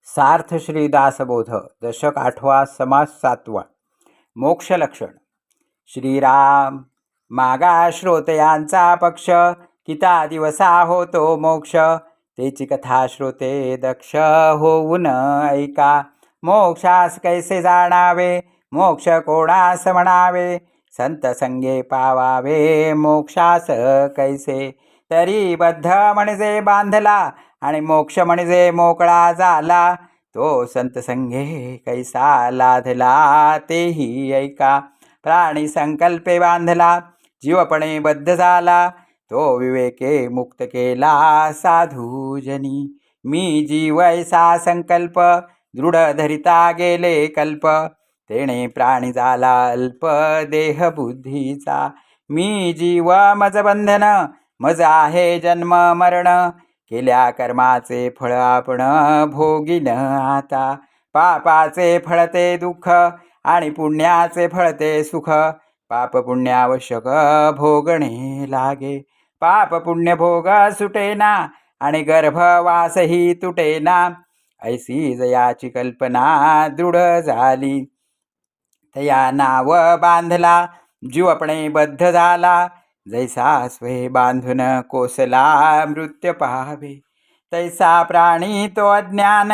सार्थ श्री दासबोध दशक 8वा समास 7वा मोक्षलक्षण. श्रीराम मागा श्रोतयांचा पक्ष, किता दिवसा होतो मोक्ष. तेची कथा श्रोते दक्ष होऊन ऐका. मोक्षास कैसे जाणावे, मोक्ष कोणास म्हणावे. संत संगे पावावे मोक्षास कैसे. तरी बद्ध म्हणजे बांधला, आणि मोक्ष म्हणजे मोकळा झाला. तो संत संगे कैसा लाधला तेही ऐका. प्राणी संकल्पे बांधला, जीवपणे बद्ध झाला. तो विवेके मुक्त केला साधूजनी. मी जीव ऐसा संकल्प, दृढ धरिता गेले कल्प. तेणे प्राणी झाला अल्प देह बुद्धीचा. मी जीव मज बंधन, मज आहे जन्म मरण. केल्या कर्माचे फळ आपण भोगिन आता. पापाचे फळते दुःख, आणि पुण्याचे फळते सुख. पाप पुण्यावश्यक भोगणे लागे. पाप पुण्य भोग सुटेना, आणि गर्भवासही तुटेना. ऐसी जयाची कल्पना दृढ झाली. तया नाव बांधला, जीवपणे बद्ध झाला. जैसा स्वय बांधून कोसला मृत्य पाहावे. तैसा प्राणी तो अज्ञान,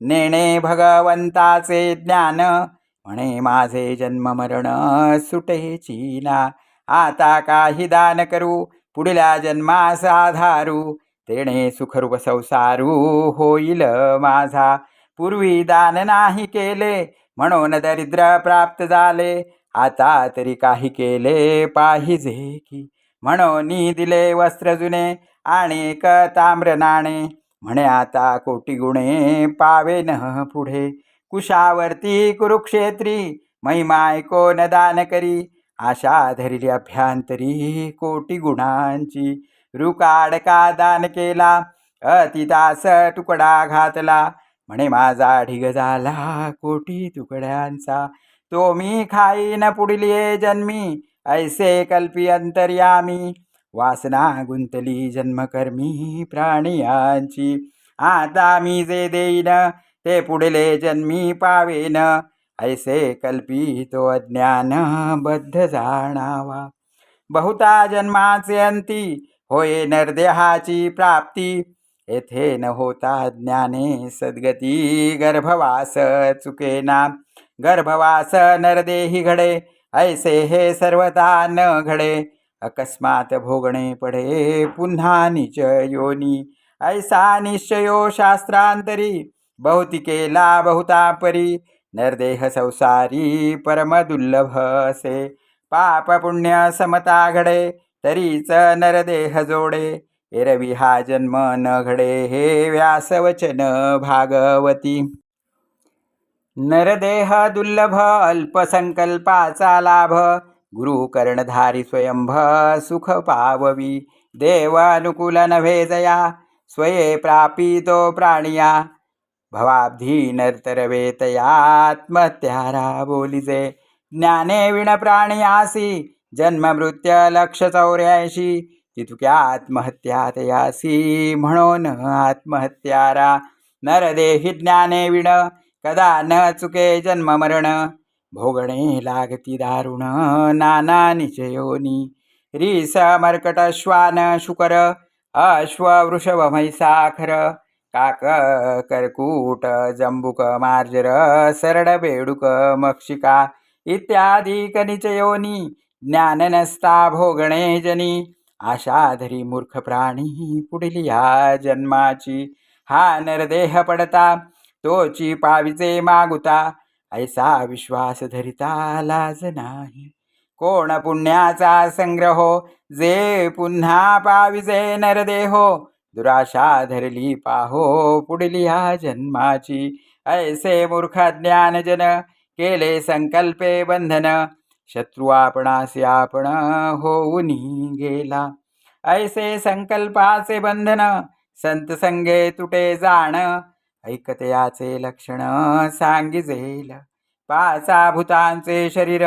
नेणे भगवंताचे ज्ञान. म्हणे माझे जन्म मरण सुटेची ना. आता काही दान करू, पुढल्या जन्मास आधारू. तेणे सुखरूप संसारू होईल माझा. पूर्वी दान नाही केले, म्हणून दरिद्र प्राप्त झाले. आता तरी काही केले पाहिजे की. म्हणून दिले वस्त्र जुने, आणि एक ताम्र नाणे. म्हणे आता कोटी गुणे पावेन पुढे. कुशावर्ती कुरुक्षेत्री, महिमा ऐकोन दान करी. आशा धरिली अभ्यांतरी कोटी गुणांची. रुकाडका दान केला, अतिदास तुकडा घातला. म्हणे माझा ढिग झाला कोटी तुकड्यांचा. तो मी खाईन पुढली जन्मी, ऐसे कल्पी अंतर्यामी. वासना गुंतली जन्मकर्मी प्राणियांची. आता मी जे देईन, ते पुढले जन्मी पावेन. ऐसे कल्पी तो अज्ञान बद्ध जाणावा. बहुता जन्माचे अंती, होय नरदेहाची प्राप्ती. येथे न होता ज्ञाने सद्गती, गर्भवास चुकेना. गर्भवास नरदेही घडे, ऐसे हे सर्वथा न घडे. अकस्मात भोगणे पडे पुन्हा निच योनी. ऐसा निश्चयो शास्त्रांतरी, बहुती केला बहुता परी. नरदेह संसारी परम दुर्लभ असे. पाप पुण्य समता घडे, तरीच नरदेह जोडे. एरवी हा जन्म न घडे, हे व्यासवचन भागवती. नरदेह दुर्लभ अल्पसंकल्पाचा लाभ. गुरु कर्णधारी स्वयंभ सुख पाववी. देव अनुकूल नव्हे जया, स्वये प्रापितो प्राणिया. भवाब्धी नरतरवे तया, आत्महत्यारा बोलिजे. ज्ञाने विण प्राणियासी, जन्म मृत्य लक्ष 84. तितुक्या आत्महत्या तयासी, म्हणून आत्महत्यारा. नरदेही ज्ञाने विण, कदा न चुके जन्म मरण. भोगणे लागती दारुण, नाना निचयोनी. रीस मर्कट श्वान शुकर, अश्व वृषभ म्हैसाखर. काक करकूट जंबुक मार्जर, सरड बेडूक मक्षिका. इत्यादी कनिचयोनी. ज्ञान नसता भोगणे जनी. आशा धरी मूर्ख प्राणी पुढली या जन्माची. हा नरदेह पडता, तोची पाविजे मागुता. ऐसा विश्वास धरिता लाज नाही. कोण पुण्याचा संग्रहो, जे पुन्हा पाविजे नरदेहो. दुराशा धरली पाहो पुढली या जन्माची. ऐसे मूर्ख ज्ञानजन, केले संकल्पे बंधन. शत्रू आपणासी आपण होऊनी गेला. ऐसे संकल्पाचे बंधन, संत संगे तुटे जाण. ऐकतयाचे लक्षण सांगिजेल. पाचा भूतांचे शरीर,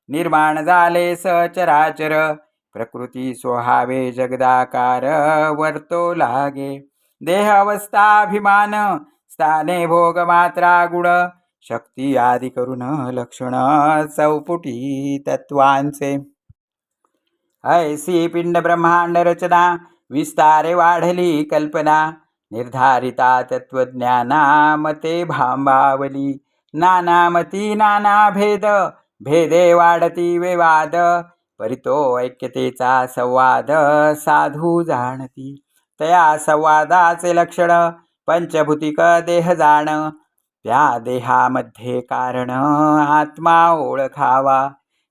निर्माण झाले सचराचर. प्रकृती सोहावे जगदाकार, वर्तो लागे. देह अवस्थाभिमान, स्थाने भोग मात्रा गुण शक्ती आदी करून लक्षण चौपुटी तत्वांचे. ऐसी पिंड ब्रह्मांड रचना विस्तारे वाढली कल्पना निर्धारिता तत्वज्ञाना मते भांबावली. नानामती नाना भेद भेदे वाढती विवाद परितो ऐक्यतेचा संवाद साधू जाणती. तया संवादाचे लक्षण पंचभूतिक देह जाण त्या देहामध्ये कारण आत्मा ओळखावा.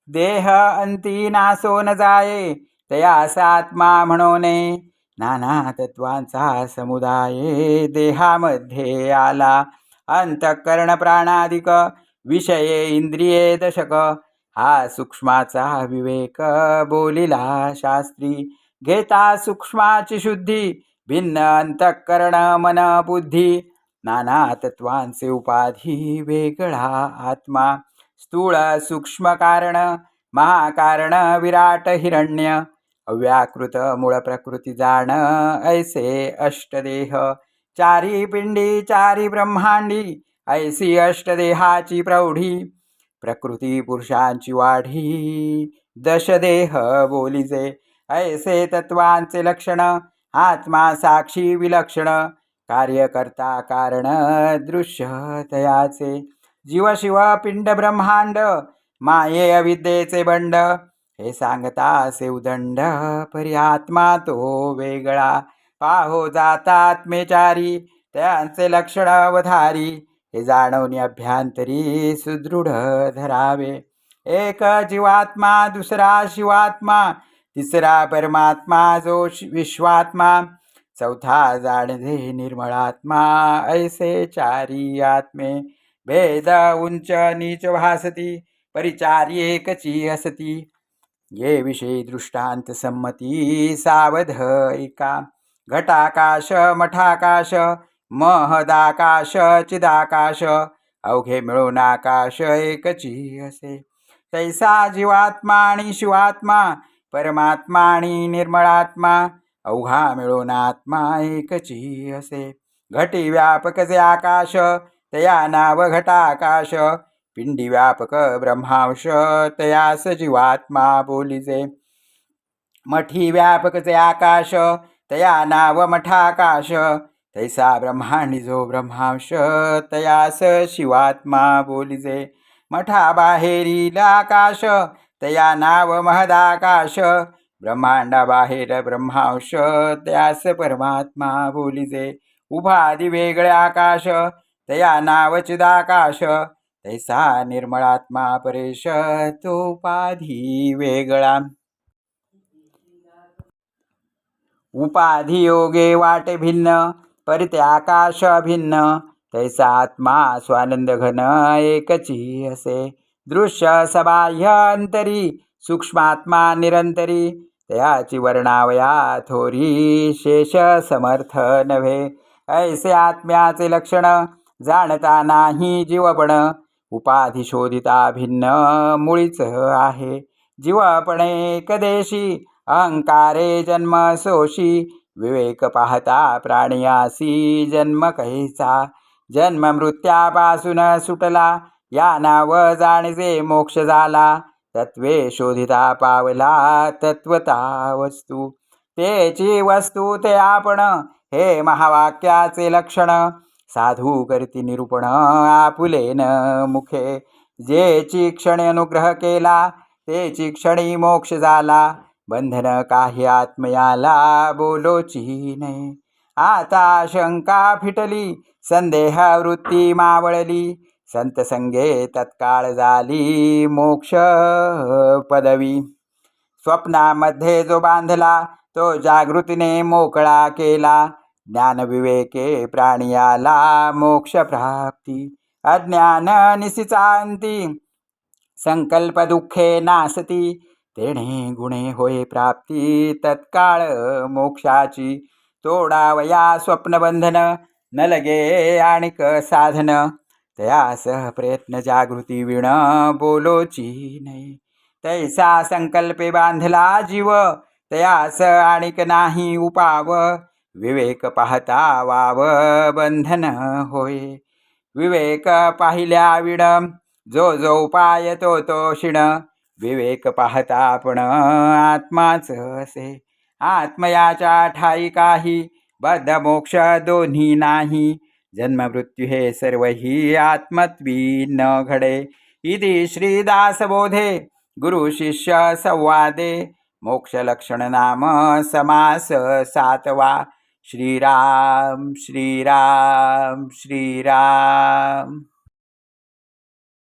देह अंती नासो न जाये तयास आत्मा म्हणोने नाना तत्वांचा समुदाय देहामध्ये आला. अंतःकरण प्राणादिक विषये इंद्रिये दशक हा सूक्ष्माचा विवेक बोलिला शास्त्री. घेता सूक्ष्माची शुद्धी भिन्न अंतःकरण मन बुद्धी नाना तत्वांचे उपाधी वेगळा आत्मा. स्थूळ सूक्ष्म कारण महाकारण विराट हिरण्य अव्याकृत मूळ प्रकृती जाण ऐसे अष्टदेह. चारी पिंडी चारी ब्रह्मांडी ऐसी अष्टदेहाची प्रौढी प्रकृती पुरुषांची वाढी दशदेह बोलिजे. ऐसे तत्वांचे लक्षण आत्मा साक्षी विलक्षण कार्यकर्ता कारण दृश्य तयाचे. जीव शिव पिंड ब्रह्मांड माये अविद्येचे बंड हे सांगता असे उदंड परी आत्मा तो वेगळा. पाहो जातात्मेचारी त्यांचे लक्षण अवधारी हे जाणवणे अभ्यांतरी सुदृढ धरावे. एक जीवात्मा दुसरा शिवात्मा तिसरा परमात्मा जो विश्वात्मा चौथा जाणजे निर्मळात्मा ऐसे चारी आत्मे. भेद उंच नीच भासती परिचारी एकची असती ये विषयी दृष्टांत संमती सावध एका. घटाकाश मठाकाश महदाकाश चिदाकाश अवघे मिळून आकाश एकची असे. तैसा जीवात्मा आणि शिवात्मा परमात्मा आणि निर्मळात्मा अवघा मिळून आत्मा एकची असे. घटी व्यापक जे आकाश तया नाव घटाकाश पिंडी व्यापक ब्रह्मांश तयास जीवात्मा बोलिजे. मठी व्यापक जे आकाश तया नाव मठाकाश तैसा ब्रह्मांडी जो ब्रह्मांश तयास शिवात्मा बोलिजे. मठा बाहेरील आकाश तया नाव महदाकाश ब्रह्मांडा बाहेर ब्रह्मांश तयास परमात्मा बोलिजे. उभादी वेगळे आकाश तया नाव चिदाकाश तैसा निर्मळात्मा परेश तो उपाधी वेगळा. उपाधी योगे वाटे भिन्न परिते आकाश भिन्न तैसा आत्मा स्वानंद घन एकची असे. दृश्य सबाह्य अंतरी सूक्ष्मात्मा निरंतरी तयाची वर्णावया थोरी शेष समर्थ नव्हे. ऐसे आत्म्याचे लक्षण जाणता नाही जीवपण उपाधी शोधिता भिन्न मुळीच आहे. जीवपणे एकदेशी अहंकारे जन्म सोशी विवेक पाहता प्राणियासी जन्म कैसा. जन्म मृत्यापासून सुटला या नाव जाणजे मोक्ष झाला. तत्वे शोधिता पावला तत्वता वस्तू तेची वस्तू ते आपण हे महावाक्याचे लक्षण. साधू करती निरूपण आपुलेन मुखे जेची क्षणी अनुग्रह केला तेची क्षणी मोक्ष झाला. बंधन काही आत्मयाला बोलोची नाही. आता शंका फिटली संदेह वृत्ती मावळली संत संगे तत्काळ झाली मोक्ष पदवी. स्वप्नामध्ये जो बांधला तो जागृतीने मोकळा केला. ज्ञान विवेके प्राणियाला मोक्ष प्राप्ती. अज्ञान निसीचा अंती संकल्प दुःखे नासती तेणे गुणे होय प्राप्ती तत्काळ मोक्षाची. तोडावया स्वप्नबंधन न लगे आणिक साधन तयासह प्रयत्न जागृती विण बोलोची नाही. तैसा संकल्पे बांधला जीव तयास आणिक नाही उपाव. विवेक पाहता वाव बंधन होय. विवेक पाहिल्या विण जो जो उपाय तो तो शिण. विवेक पाहता आपण आत्माच असे. आत्मयाच्या ठाई काही बद्ध मोक्ष दोन्ही नाही. जन्म मृत्यू हे सर्व ही आत्मत्वी न घडे. इति श्रीदासबोधे गुरु शिष्य संवादे मोक्ष लक्षण नाम समास 7वा. श्रीराम श्रीराम श्रीराम.